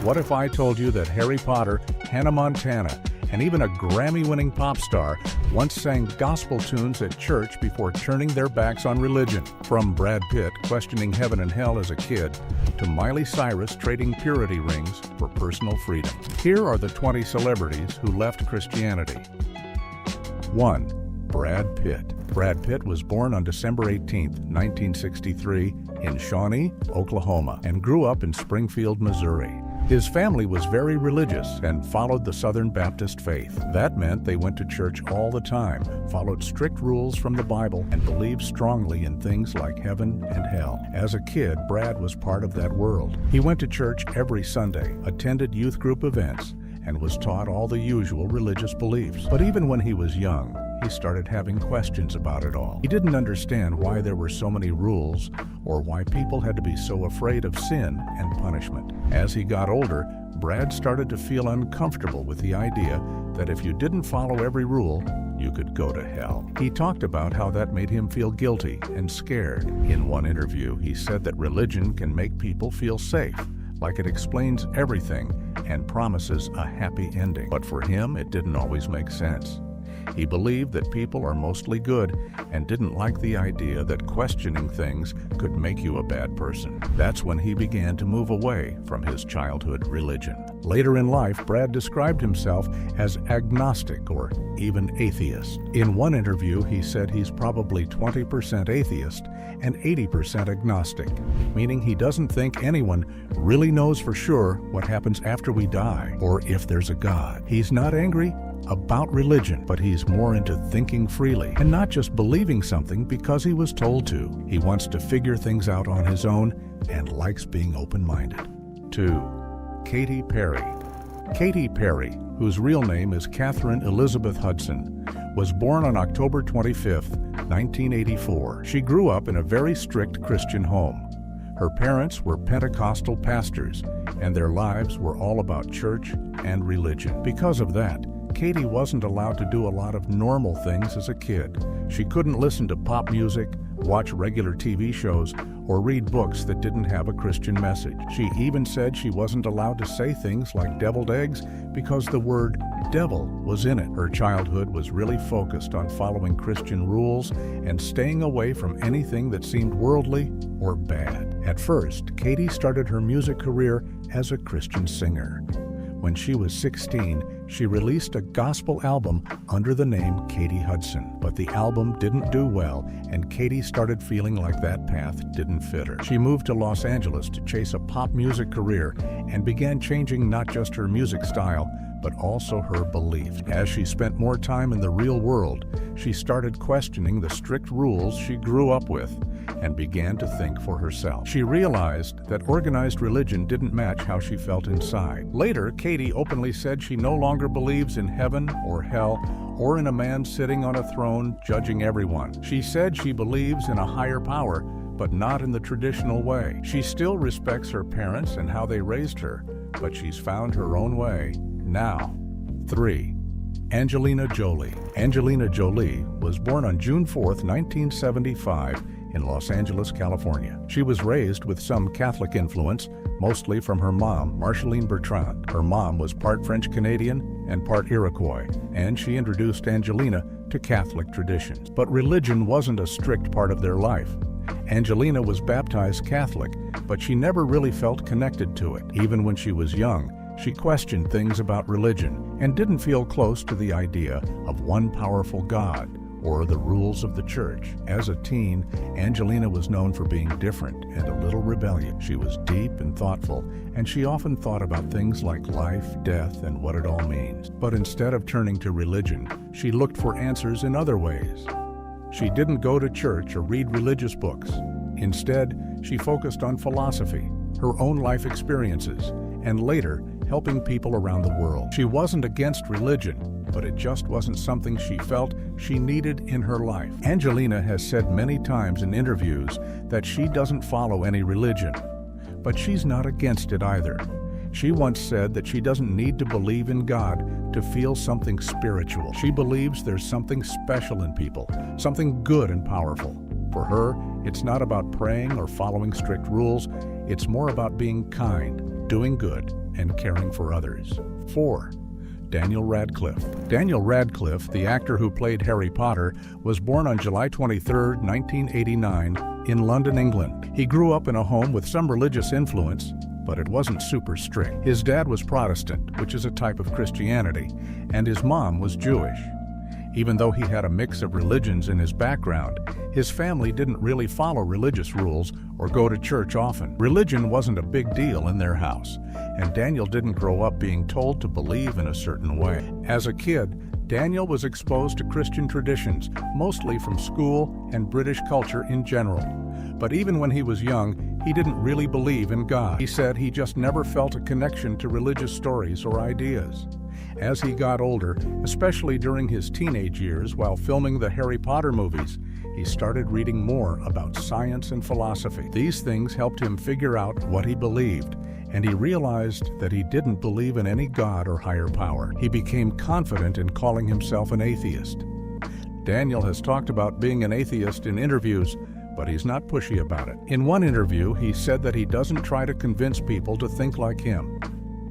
What if I told you that Harry Potter, Hannah Montana, and even a Grammy-winning pop star once sang gospel tunes at church before turning their backs on religion? From Brad Pitt questioning heaven and hell as a kid, to Miley Cyrus trading purity rings for personal freedom. Here are the 20 celebrities who left Christianity. 1. Brad Pitt. Brad Pitt was born on December 18, 1963, in Shawnee, Oklahoma, and grew up in Springfield, Missouri. His family was very religious and followed the Southern Baptist faith. That meant they went to church all the time, followed strict rules from the Bible, and believed strongly in things like heaven and hell. As a kid, Brad was part of that world. He went to church every Sunday, attended youth group events, and was taught all the usual religious beliefs. But even when he was young, he started having questions about it all. He didn't understand why there were so many rules or why people had to be so afraid of sin and punishment. As he got older, Brad started to feel uncomfortable with the idea that if you didn't follow every rule, you could go to hell. He talked about how that made him feel guilty and scared. In one interview, he said that religion can make people feel safe, like it explains everything and promises a happy ending. But for him, it didn't always make sense. He believed that people are mostly good and didn't like the idea that questioning things could make you a bad person. That's when he began to move away from his childhood religion. Later in life, Brad described himself as agnostic or even atheist. In one interview, he said he's probably 20% atheist and 80% agnostic, meaning he doesn't think anyone really knows for sure what happens after we die or if there's a God. He's not angry about religion, but he's more into thinking freely and not just believing something because he was told to. He wants to figure things out on his own and likes being open-minded. 2. Katy Perry. Katy Perry, whose real name is Catherine Elizabeth Hudson, was born on October 25, 1984. She grew up in a very strict Christian home. Her parents were Pentecostal pastors, and their lives were all about church and religion. Because of that, Katy wasn't allowed to do a lot of normal things as a kid. She couldn't listen to pop music, watch regular TV shows, or read books that didn't have a Christian message. She even said she wasn't allowed to say things like deviled eggs because the word devil was in it. Her childhood was really focused on following Christian rules and staying away from anything that seemed worldly or bad. At first, Katy started her music career as a Christian singer. When she was 16, she released a gospel album under the name Katy Hudson. But the album didn't do well, and Katy started feeling like that path didn't fit her. She moved to Los Angeles to chase a pop music career and began changing not just her music style, but also her beliefs. As she spent more time in the real world, she started questioning the strict rules she grew up with and began to think for herself. She realized that organized religion didn't match how she felt inside. Later, Katy openly said she no longer believes in heaven or hell or in a man sitting on a throne judging everyone. She said she believes in a higher power, but not in the traditional way. She still respects her parents and how they raised her, but she's found her own way now. 3. Angelina Jolie. Angelina Jolie was born on June 4, 1975, in Los Angeles, California. She was raised with some Catholic influence, mostly from her mom, Marceline Bertrand. Her mom was part French-Canadian and part Iroquois, and she introduced Angelina to Catholic traditions. But religion wasn't a strict part of their life. Angelina was baptized Catholic, but she never really felt connected to it. Even when she was young, she questioned things about religion and didn't feel close to the idea of one powerful God or the rules of the church. As a teen, Angelina was known for being different and a little rebellious. She was deep and thoughtful, and she often thought about things like life, death, and what it all means. But instead of turning to religion, she looked for answers in other ways. She didn't go to church or read religious books. Instead, she focused on philosophy, her own life experiences, and later, helping people around the world. She wasn't against religion, but it just wasn't something she felt she needed in her life. Angelina has said many times in interviews that she doesn't follow any religion, but she's not against it either. She once said that she doesn't need to believe in God to feel something spiritual. She believes there's something special in people, something good and powerful. For her, it's not about praying or following strict rules. It's more about being kind, doing good, and caring for others. 4. Daniel Radcliffe. Daniel Radcliffe, the actor who played Harry Potter, was born on July 23, 1989, in London, England. He grew up in a home with some religious influence, but it wasn't super strict. His dad was Protestant, which is a type of Christianity, and his mom was Jewish. Even though he had a mix of religions in his background, his family didn't really follow religious rules or go to church often. Religion wasn't a big deal in their house, and Daniel didn't grow up being told to believe in a certain way. As a kid, Daniel was exposed to Christian traditions, mostly from school and British culture in general. But even when he was young, he didn't really believe in God. He said he just never felt a connection to religious stories or ideas. As he got older, especially during his teenage years while filming the Harry Potter movies, he started reading more about science and philosophy. These things helped him figure out what he believed, and he realized that he didn't believe in any God or higher power. He became confident in calling himself an atheist. Daniel has talked about being an atheist in interviews, but he's not pushy about it. In one interview, he said that he doesn't try to convince people to think like him.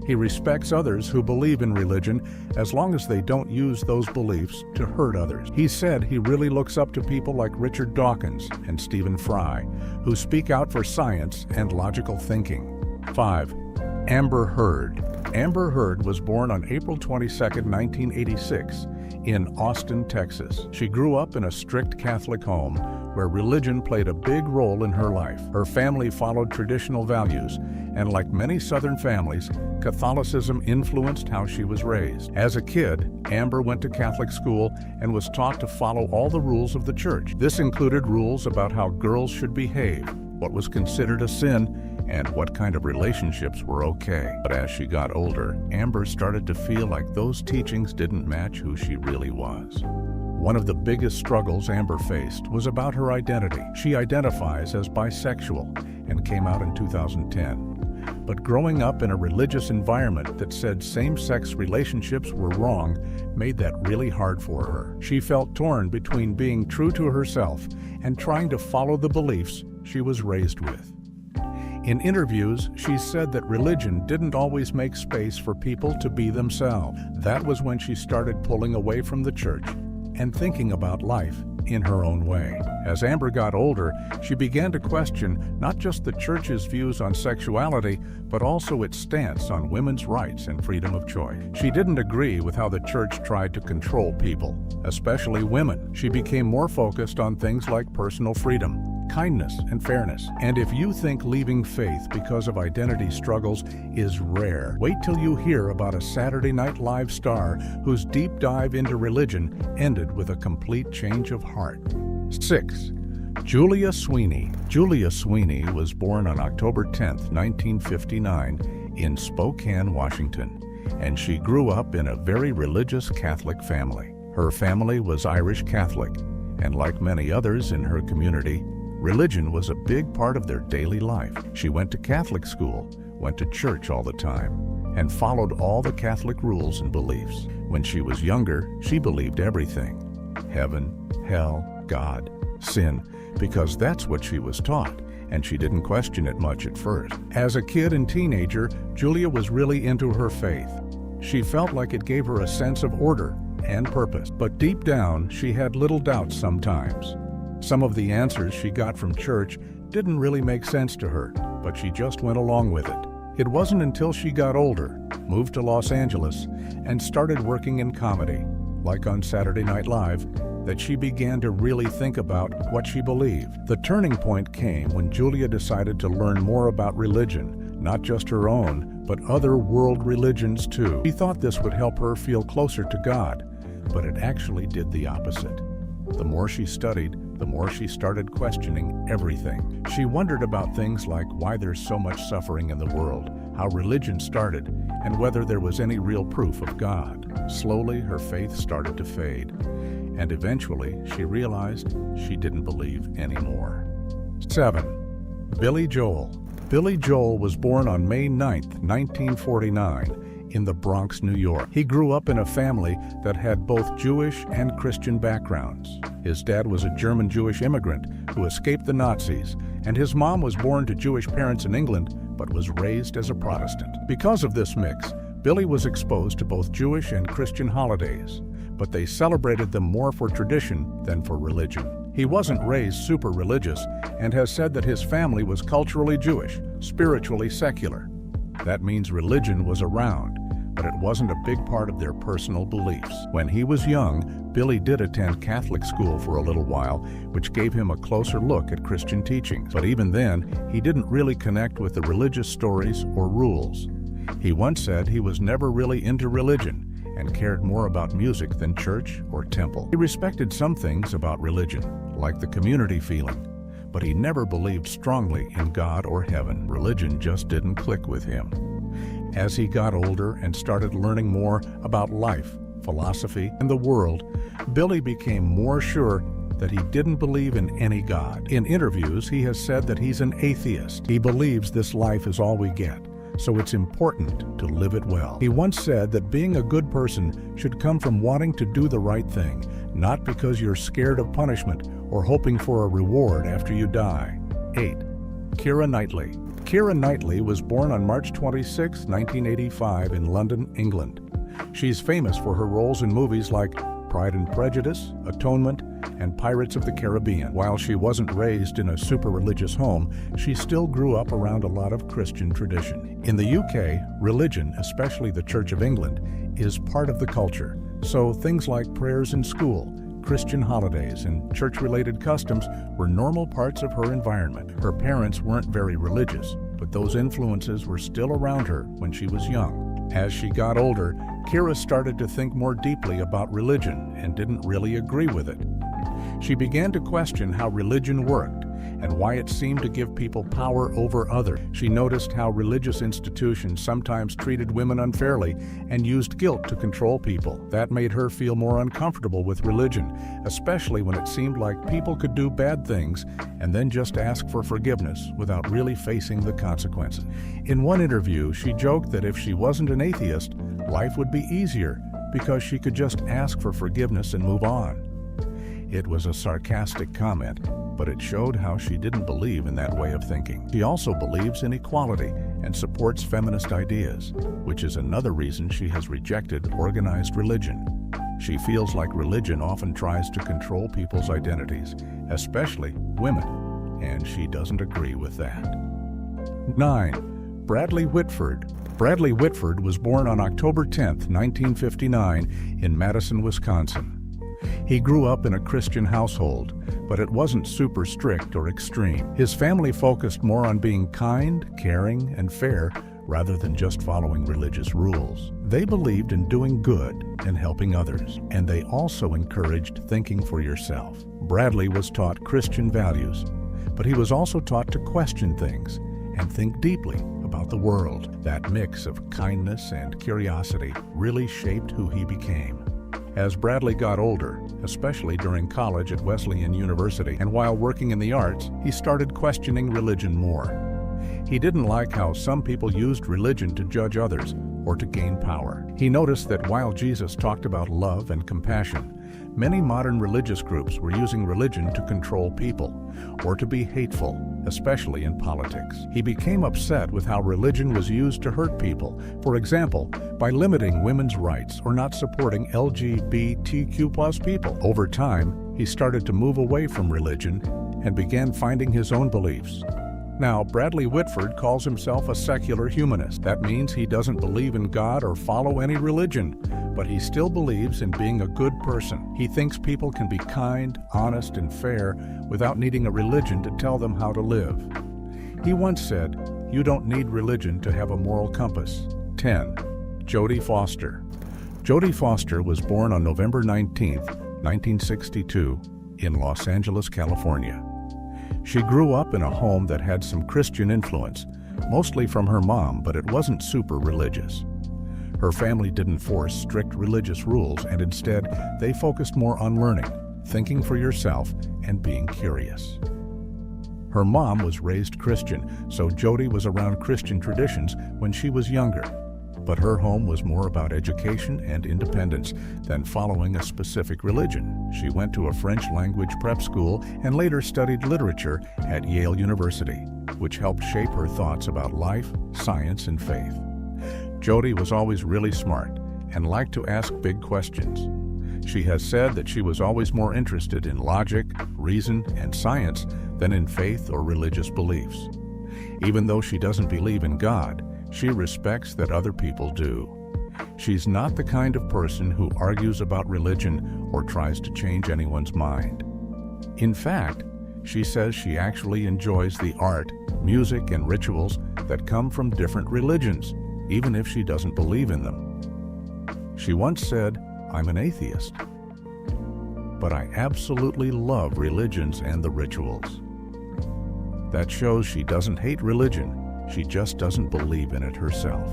He respects others who believe in religion as long as they don't use those beliefs to hurt others. He said he really looks up to people like Richard Dawkins and Stephen Fry, who speak out for science and logical thinking. 5. Amber Heard. Amber Heard was born on April 22, 1986, in Austin, Texas. She grew up in a strict Catholic home where religion played a big role in her life. Her family followed traditional values, and like many Southern families, Catholicism influenced how she was raised. As a kid, Amber went to Catholic school and was taught to follow all the rules of the church. This included rules about how girls should behave, what was considered a sin, and what kind of relationships were okay. But as she got older, Amber started to feel like those teachings didn't match who she really was. One of the biggest struggles Amber faced was about her identity. She identifies as bisexual and came out in 2010. But growing up in a religious environment that said same-sex relationships were wrong made that really hard for her. She felt torn between being true to herself and trying to follow the beliefs she was raised with. In interviews, she said that religion didn't always make space for people to be themselves. That was when she started pulling away from the church and thinking about life in her own way. As Amber got older, she began to question not just the church's views on sexuality, but also its stance on women's rights and freedom of choice. She didn't agree with how the church tried to control people, especially women. She became more focused on things like personal freedom, kindness, and fairness. And if you think leaving faith because of identity struggles is rare, wait till you hear about a Saturday Night Live star whose deep dive into religion ended with a complete change of heart. 6. Julia Sweeney. Julia Sweeney was born on October 10, 1959, in Spokane, Washington, and she grew up in a very religious Catholic family. Her family was Irish Catholic, and like many others in her community, religion was a big part of their daily life. She went to Catholic school, went to church all the time, and followed all the Catholic rules and beliefs. When she was younger, she believed everything: heaven, hell, God, sin, because that's what she was taught, and she didn't question it much at first. As a kid and teenager, Julia was really into her faith. She felt like it gave her a sense of order and purpose, but deep down, she had little doubts sometimes. Some of the answers she got from church didn't really make sense to her, but she just went along with it. It wasn't until she got older, moved to Los Angeles, and started working in comedy, like on Saturday Night Live, that she began to really think about what she believed. The turning point came when Julia decided to learn more about religion, not just her own, but other world religions too. She thought this would help her feel closer to God, but it actually did the opposite. The more she studied, the more she started questioning everything. She wondered about things like why there's so much suffering in the world, how religion started, and whether there was any real proof of God. Slowly, her faith started to fade, and eventually she realized she didn't believe anymore. 7. Billy Joel. Billy Joel was born on May 9, 1949, in the Bronx, New York. He grew up in a family that had both Jewish and Christian backgrounds. His dad was a German Jewish immigrant who escaped the Nazis, and his mom was born to Jewish parents in England but was raised as a Protestant. Because of this mix, Billy was exposed to both Jewish and Christian holidays, but they celebrated them more for tradition than for religion. He wasn't raised super religious and has said that his family was culturally Jewish, spiritually secular. That means religion was around, but it wasn't a big part of their personal beliefs. When he was young, Billy did attend Catholic school for a little while, which gave him a closer look at Christian teachings. But even then, he didn't really connect with the religious stories or rules. He once said he was never really into religion and cared more about music than church or temple. He respected some things about religion, like the community feeling, but he never believed strongly in God or heaven. Religion just didn't click with him. As he got older and started learning more about life, philosophy, and the world, Billy became more sure that he didn't believe in any God. In interviews, he has said that he's an atheist. He believes this life is all we get, so it's important to live it well. He once said that being a good person should come from wanting to do the right thing, not because you're scared of punishment or hoping for a reward after you die. 8. Keira Knightley. Keira Knightley was born on March 26, 1985 in London, England. She's famous for her roles in movies like Pride and Prejudice, Atonement, and Pirates of the Caribbean. While she wasn't raised in a super religious home, she still grew up around a lot of Christian tradition. In the UK, religion, especially the Church of England, is part of the culture. So things like prayers in school, Christian holidays, and church-related customs were normal parts of her environment. Her parents weren't very religious, but those influences were still around her when she was young. As she got older, Keira started to think more deeply about religion and didn't really agree with it. She began to question how religion worked and why it seemed to give people power over others. She noticed how religious institutions sometimes treated women unfairly and used guilt to control people. That made her feel more uncomfortable with religion, especially when it seemed like people could do bad things and then just ask for forgiveness without really facing the consequences. In one interview, she joked that if she wasn't an atheist, life would be easier because she could just ask for forgiveness and move on. It was a sarcastic comment, but it showed how she didn't believe in that way of thinking. She also believes in equality and supports feminist ideas, which is another reason she has rejected organized religion. She feels like religion often tries to control people's identities, especially women, and she doesn't agree with that. 9. Bradley Whitford. Bradley Whitford was born on October 10, 1959, in Madison, Wisconsin. He grew up in a Christian household, but it wasn't super strict or extreme. His family focused more on being kind, caring, and fair rather than just following religious rules. They believed in doing good and helping others, and they also encouraged thinking for yourself. Bradley was taught Christian values, but he was also taught to question things and think deeply about the world. That mix of kindness and curiosity really shaped who he became. As Bradley got older, especially during college at Wesleyan University and while working in the arts, he started questioning religion more. He didn't like how some people used religion to judge others or to gain power. He noticed that while Jesus talked about love and compassion, many modern religious groups were using religion to control people or to be hateful, especially in politics. He became upset with how religion was used to hurt people, for example, by limiting women's rights or not supporting LGBTQ+ people. Over time, he started to move away from religion and began finding his own beliefs. Now, Bradley Whitford calls himself a secular humanist. That means he doesn't believe in God or follow any religion, but he still believes in being a good person. He thinks people can be kind, honest, and fair without needing a religion to tell them how to live. He once said, "You don't need religion to have a moral compass." 10. Jodie Foster. Jodie Foster was born on November 19, 1962, in Los Angeles, California. She grew up in a home that had some Christian influence, mostly from her mom, but it wasn't super religious. Her family didn't force strict religious rules, and instead, they focused more on learning, thinking for yourself, and being curious. Her mom was raised Christian, so Jodie was around Christian traditions when she was younger. But her home was more about education and independence than following a specific religion. She went to a French language prep school and later studied literature at Yale University, which helped shape her thoughts about life, science, and faith. Jody was always really smart and liked to ask big questions. She has said that she was always more interested in logic, reason, and science than in faith or religious beliefs. Even though she doesn't believe in God, she respects that other people do. She's not the kind of person who argues about religion or tries to change anyone's mind. In fact, she says she actually enjoys the art, music, and rituals that come from different religions, even if she doesn't believe in them. She once said, "I'm an atheist, but I absolutely love religions and the rituals." That shows she doesn't hate religion, she just doesn't believe in it herself.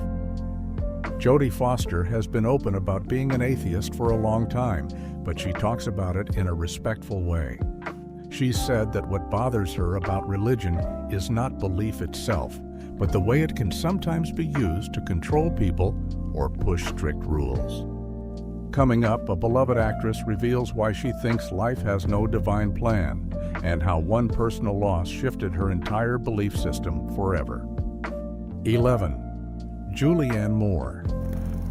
Jodie Foster has been open about being an atheist for a long time, but she talks about it in a respectful way. She said that what bothers her about religion is not belief itself, but the way it can sometimes be used to control people or push strict rules. Coming up, a beloved actress reveals why she thinks life has no divine plan and how one personal loss shifted her entire belief system forever. 11. Julianne Moore.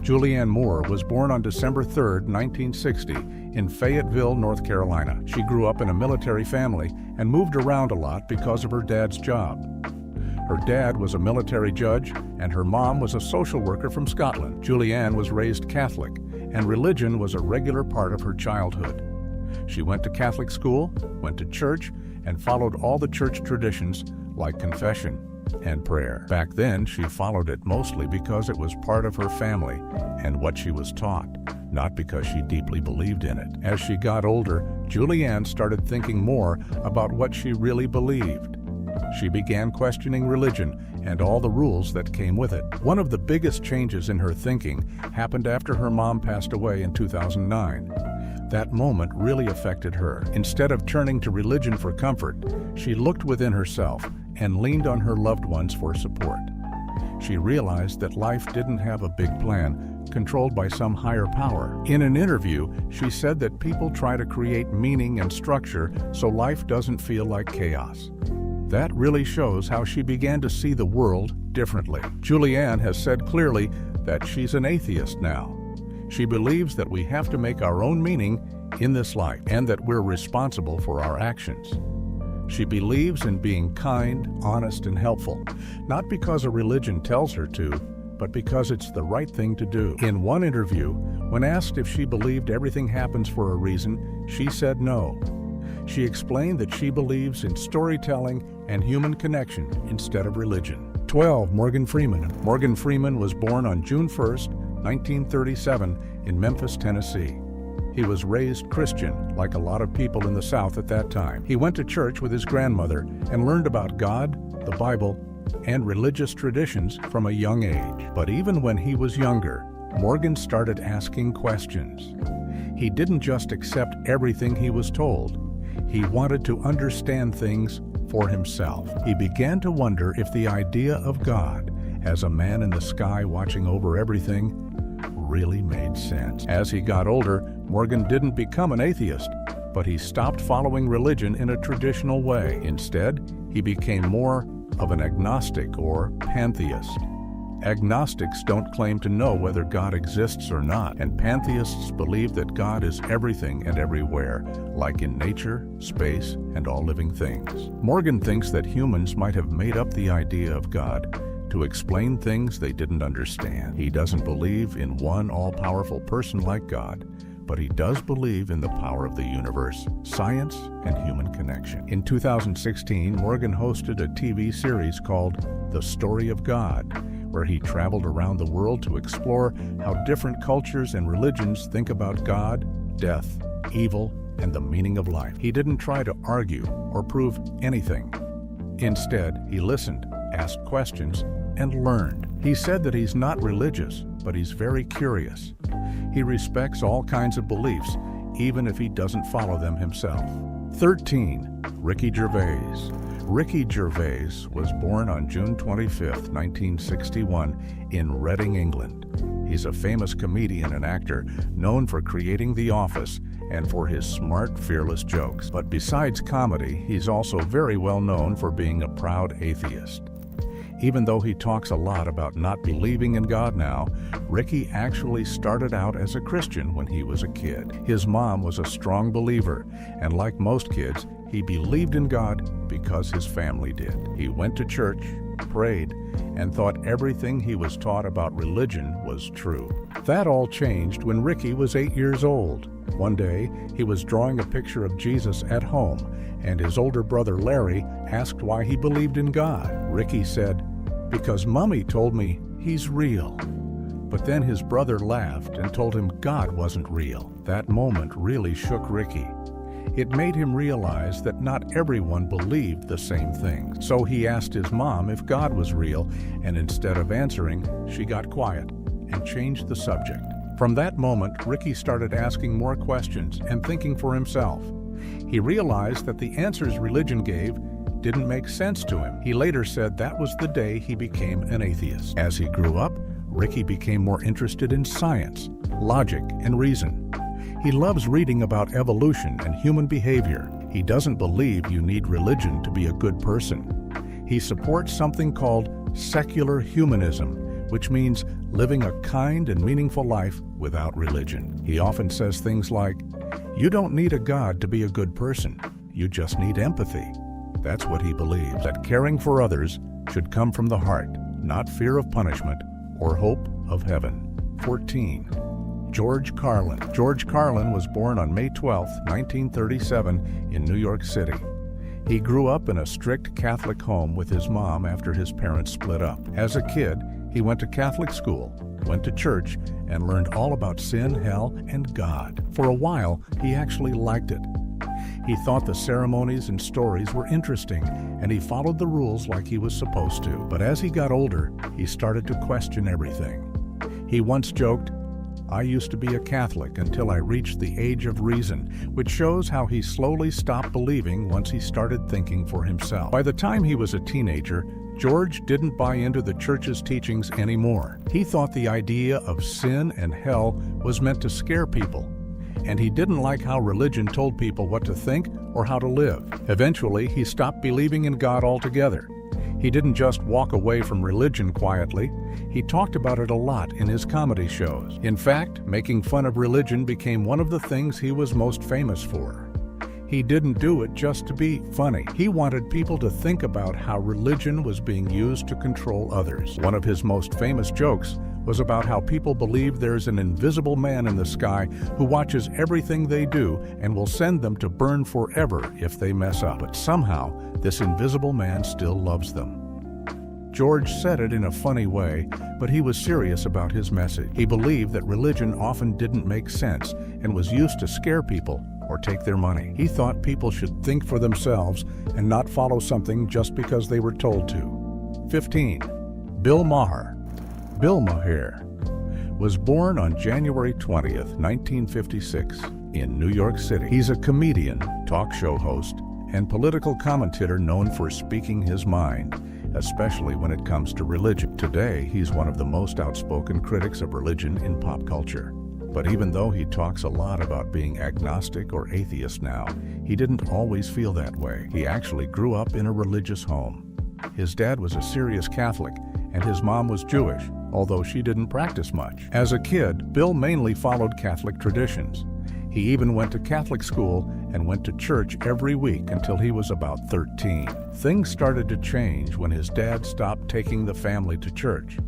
Julianne Moore was born on December 3, 1960, in Fayetteville, North Carolina. She grew up in a military family and moved around a lot because of her dad's job. Her dad was a military judge, and her mom was a social worker from Scotland. Julianne was raised Catholic, and religion was a regular part of her childhood. She went to Catholic school, went to church, and followed all the church traditions like confession and prayer. Back then, she followed it mostly because it was part of her family and what she was taught, not because she deeply believed in it. As she got older, Julianne started thinking more about what she really believed. She began questioning religion and all the rules that came with it. One of the biggest changes in her thinking happened after her mom passed away in 2009. That moment really affected her. Instead of turning to religion for comfort, she looked within herself and leaned on her loved ones for support. She realized that life didn't have a big plan, controlled by some higher power. In an interview, she said that people try to create meaning and structure so life doesn't feel like chaos. That really shows how she began to see the world differently. Julianne has said clearly that she's an atheist now. She believes that we have to make our own meaning in this life and that we're responsible for our actions. She believes in being kind, honest, and helpful, not because a religion tells her to, but because it's the right thing to do. In one interview, when asked if she believed everything happens for a reason, she said no. She explained that she believes in storytelling and human connection instead of religion. 12. Morgan Freeman. Morgan Freeman was born on June 1, 1937, in Memphis, Tennessee. He was raised Christian, like a lot of people in the South at that time. He went to church with his grandmother and learned about God, the Bible, and religious traditions from a young age. But even when he was younger, Morgan started asking questions. He didn't just accept everything he was told. He wanted to understand things for himself. He began to wonder if the idea of God as a man in the sky watching over everything really made sense. As he got older, Morgan didn't become an atheist, but he stopped following religion in a traditional way. Instead, he became more of an agnostic or pantheist. Agnostics don't claim to know whether God exists or not, and pantheists believe that God is everything and everywhere, like in nature, space, and all living things. Morgan thinks that humans might have made up the idea of God to explain things they didn't understand. He doesn't believe in one all-powerful person like God, but he does believe in the power of the universe, science, and human connection. In 2016, Morgan hosted a TV series called The Story of God, where he traveled around the world to explore how different cultures and religions think about God, death, evil, and the meaning of life. He didn't try to argue or prove anything. Instead, he listened, asked questions, and learned. He said that he's not religious, but he's very curious. He respects all kinds of beliefs, even if he doesn't follow them himself. 13. Ricky Gervais. Ricky Gervais was born on June 25, 1961, in Reading, England. He's a famous comedian and actor known for creating The Office and for his smart, fearless jokes. But besides comedy, he's also very well known for being a proud atheist. Even though he talks a lot about not believing in God now, Ricky actually started out as a Christian when he was a kid. His mom was a strong believer, and like most kids, he believed in God because his family did. He went to church, prayed, and thought everything he was taught about religion was true. That all changed when Ricky was 8 years old. One day, he was drawing a picture of Jesus at home, and his older brother Larry asked why he believed in God. Ricky said, "Because Mommy told me he's real." But then his brother laughed and told him God wasn't real. That moment really shook Ricky. It made him realize that not everyone believed the same thing. So he asked his mom if God was real, and instead of answering, she got quiet and changed the subject. From that moment, Ricky started asking more questions and thinking for himself. He realized that the answers religion gave didn't make sense to him. He later said that was the day he became an atheist. As he grew up, Ricky became more interested in science, logic, and reason. He loves reading about evolution and human behavior. He doesn't believe you need religion to be a good person. He supports something called secular humanism, which means living a kind and meaningful life without religion. He often says things like, "You don't need a God to be a good person. You just need empathy." That's what he believes, that caring for others should come from the heart, not fear of punishment or hope of heaven. 14. George Carlin. George Carlin was born on May 12, 1937, in New York City. He grew up in a strict Catholic home with his mom after his parents split up. As a kid, he went to Catholic school, went to church, and learned all about sin, hell, and God. For a while, he actually liked it. He thought the ceremonies and stories were interesting, and he followed the rules like he was supposed to. But as he got older, he started to question everything. He once joked, "I used to be a Catholic until I reached the age of reason," which shows how he slowly stopped believing once he started thinking for himself. By the time he was a teenager, George didn't buy into the church's teachings anymore. He thought the idea of sin and hell was meant to scare people, and he didn't like how religion told people what to think or how to live. Eventually, he stopped believing in God altogether. He didn't just walk away from religion quietly. He talked about it a lot in his comedy shows. In fact, making fun of religion became one of the things he was most famous for. He didn't do it just to be funny. He wanted people to think about how religion was being used to control others. One of his most famous jokes was about how people believe there's an invisible man in the sky who watches everything they do and will send them to burn forever if they mess up. But somehow, this invisible man still loves them. George said it in a funny way, but he was serious about his message. He believed that religion often didn't make sense and was used to scare people or take their money. He thought people should think for themselves and not follow something just because they were told to. 15. Bill Maher. Bill Maher was born on January 20th, 1956, in New York City. He's a comedian, talk show host, and political commentator known for speaking his mind, especially when it comes to religion. Today, he's one of the most outspoken critics of religion in pop culture. But even though he talks a lot about being agnostic or atheist now, he didn't always feel that way. He actually grew up in a religious home. His dad was a serious Catholic, and his mom was Jewish, although she didn't practice much. As a kid, Bill mainly followed Catholic traditions. He even went to Catholic school and went to church every week until he was about 13. Things started to change when his dad stopped taking the family to church.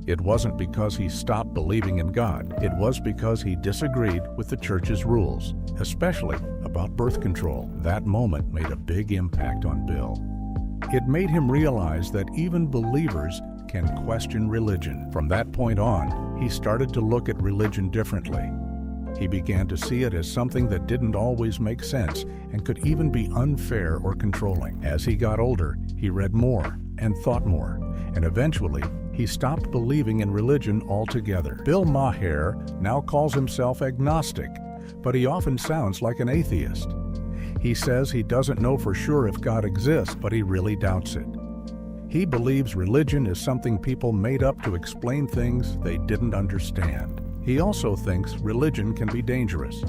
It wasn't because he stopped believing in God. It was because he disagreed with the church's rules, especially about birth control. That moment made a big impact on Bill. It made him realize that even believers can question religion. From that point on, he started to look at religion differently. He began to see it as something that didn't always make sense and could even be unfair or controlling. As he got older, he read more and thought more, and eventually, he stopped believing in religion altogether. Bill Maher now calls himself agnostic, but he often sounds like an atheist. He says he doesn't know for sure if God exists, but he really doubts it. He believes religion is something people made up to explain things they didn't understand. He also thinks religion can be dangerous,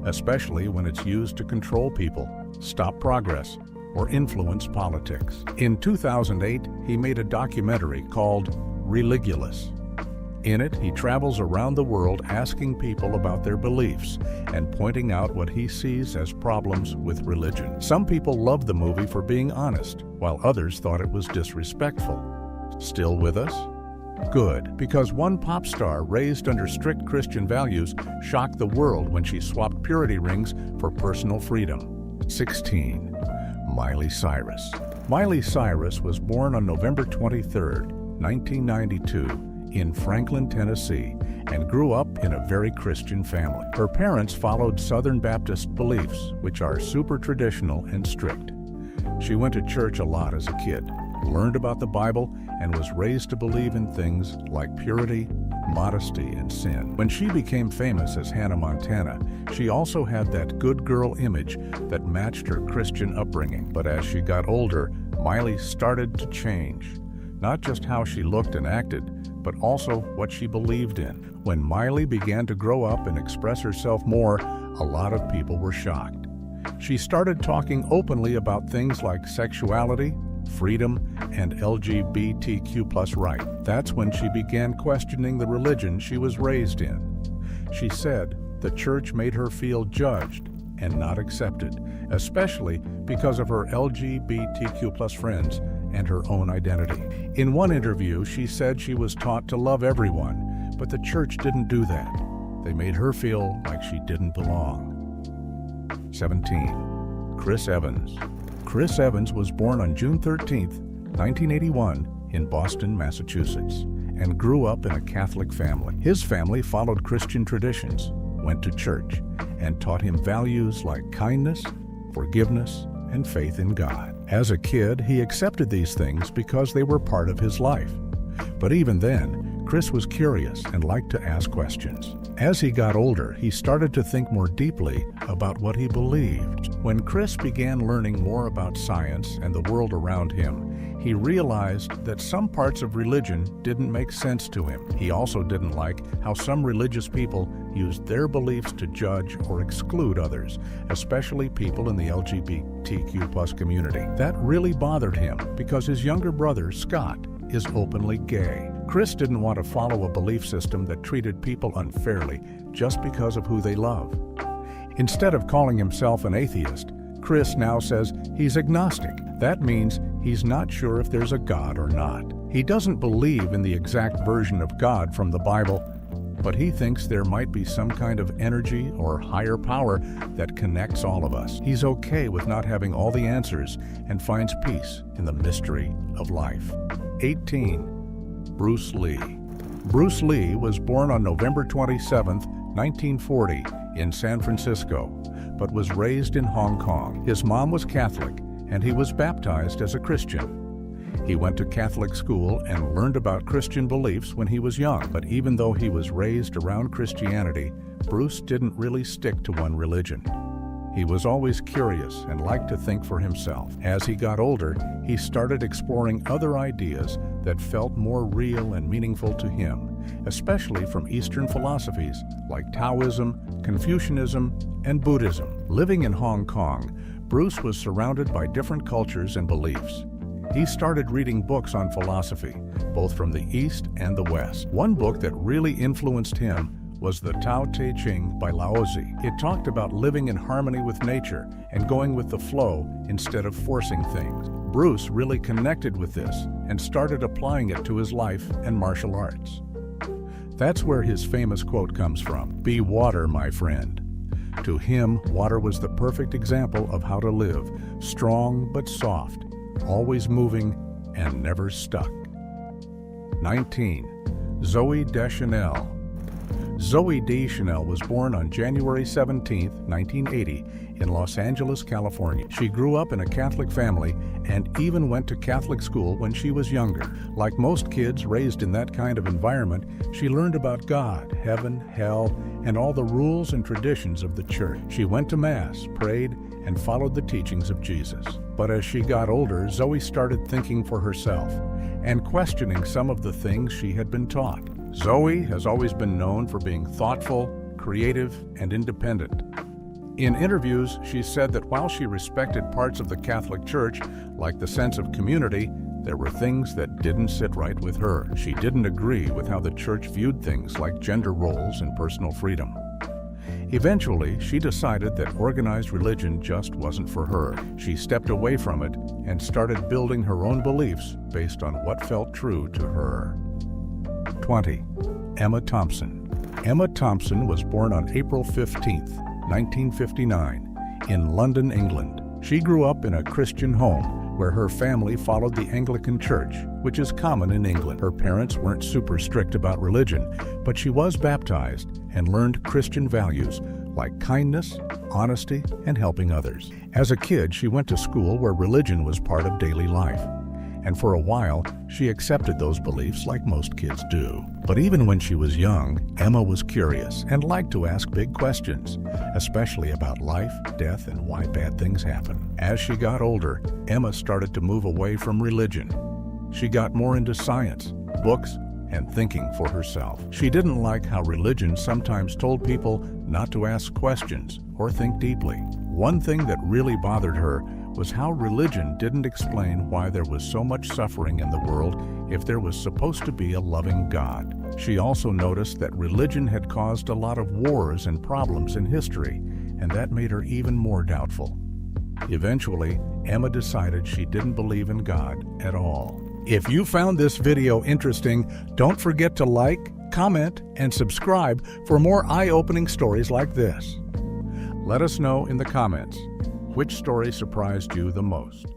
especially when it's used to control people, stop progress, or influence politics. In 2008, he made a documentary called Religulous. In it, he travels around the world asking people about their beliefs and pointing out what he sees as problems with religion. Some people loved the movie for being honest, while others thought it was disrespectful. Still with us? Good, because one pop star raised under strict Christian values shocked the world when she swapped purity rings for personal freedom. 16. Miley Cyrus. Miley Cyrus was born on November 23, 1992, in Franklin, Tennessee, and grew up in a very Christian family. Her parents followed Southern Baptist beliefs, which are super traditional and strict. She went to church a lot as a kid, learned about the Bible, and was raised to believe in things like purity, modesty, and sin. When she became famous as Hannah Montana, she also had that good girl image that matched her Christian upbringing. But as she got older, Miley started to change. Not just how she looked and acted, but also what she believed in. When Miley began to grow up and express herself more, a lot of people were shocked. She started talking openly about things like sexuality, freedom, and LGBTQ+ rights. That's when she began questioning the religion she was raised in. She said the church made her feel judged and not accepted, especially because of her LGBTQ+ friends and her own identity. In one interview, she said she was taught to love everyone, but the church didn't do that. They made her feel like she didn't belong. 17. Chris Evans. Chris Evans was born on June 13, 1981, in Boston, Massachusetts, and grew up in a Catholic family. His family followed Christian traditions, went to church, and taught him values like kindness, forgiveness, and faith in God. As a kid, he accepted these things because they were part of his life. But even then, Chris was curious and liked to ask questions. As he got older, he started to think more deeply about what he believed. When Chris began learning more about science and the world around him, he realized that some parts of religion didn't make sense to him. He also didn't like how some religious people used their beliefs to judge or exclude others, especially people in the LGBTQ+ community. That really bothered him because his younger brother, Scott, is openly gay. Chris didn't want to follow a belief system that treated people unfairly just because of who they love. Instead of calling himself an atheist, Chris now says he's agnostic. That means he's not sure if there's a God or not. He doesn't believe in the exact version of God from the Bible, but he thinks there might be some kind of energy or higher power that connects all of us. He's okay with not having all the answers and finds peace in the mystery of life. 18. Bruce Lee. Bruce Lee was born on November 27, 1940, in San Francisco, but was raised in Hong Kong. His mom was Catholic, and he was baptized as a Christian. He went to Catholic school and learned about Christian beliefs when he was young, but even though he was raised around Christianity, Bruce didn't really stick to one religion. He was always curious and liked to think for himself. As he got older, he started exploring other ideas that felt more real and meaningful to him, especially from Eastern philosophies like Taoism, Confucianism, and Buddhism. Living in Hong Kong, Bruce was surrounded by different cultures and beliefs. He started reading books on philosophy, both from the East and the West. One book that really influenced him was the Tao Te Ching by Lao Tzu. It talked about living in harmony with nature and going with the flow instead of forcing things. Bruce really connected with this and started applying it to his life and martial arts. That's where his famous quote comes from, "Be water, my friend." To him, water was the perfect example of how to live, strong but soft, always moving and never stuck. 19. Zooey Deschanel. Zooey Deschanel was born on January 17, 1980, in Los Angeles, California. She grew up in a Catholic family and even went to Catholic school when she was younger. Like most kids raised in that kind of environment, she learned about God, heaven, hell, and all the rules and traditions of the church. She went to Mass, prayed, and followed the teachings of Jesus. But as she got older, Zoe started thinking for herself and questioning some of the things she had been taught. Zoe has always been known for being thoughtful, creative, and independent. In interviews, she said that while she respected parts of the Catholic Church, like the sense of community, there were things that didn't sit right with her. She didn't agree with how the church viewed things like gender roles and personal freedom. Eventually, she decided that organized religion just wasn't for her. She stepped away from it and started building her own beliefs based on what felt true to her. 20. Emma Thompson. Emma Thompson was born on April 15, 1959, in London, England. She grew up in a Christian home where her family followed the Anglican Church, which is common in England. Her parents weren't super strict about religion, but she was baptized and learned Christian values like kindness, honesty, and helping others. As a kid, she went to school where religion was part of daily life. And for a while, she accepted those beliefs like most kids do. But even when she was young, Emma was curious and liked to ask big questions, especially about life, death, and why bad things happen. As she got older, Emma started to move away from religion. She got more into science, books, and thinking for herself. She didn't like how religion sometimes told people not to ask questions or think deeply. One thing that really bothered her was how religion didn't explain why there was so much suffering in the world if there was supposed to be a loving God. She also noticed that religion had caused a lot of wars and problems in history, and that made her even more doubtful. Eventually, Emma decided she didn't believe in God at all. If you found this video interesting, don't forget to like, comment, and subscribe for more eye-opening stories like this. Let us know in the comments which story surprised you the most.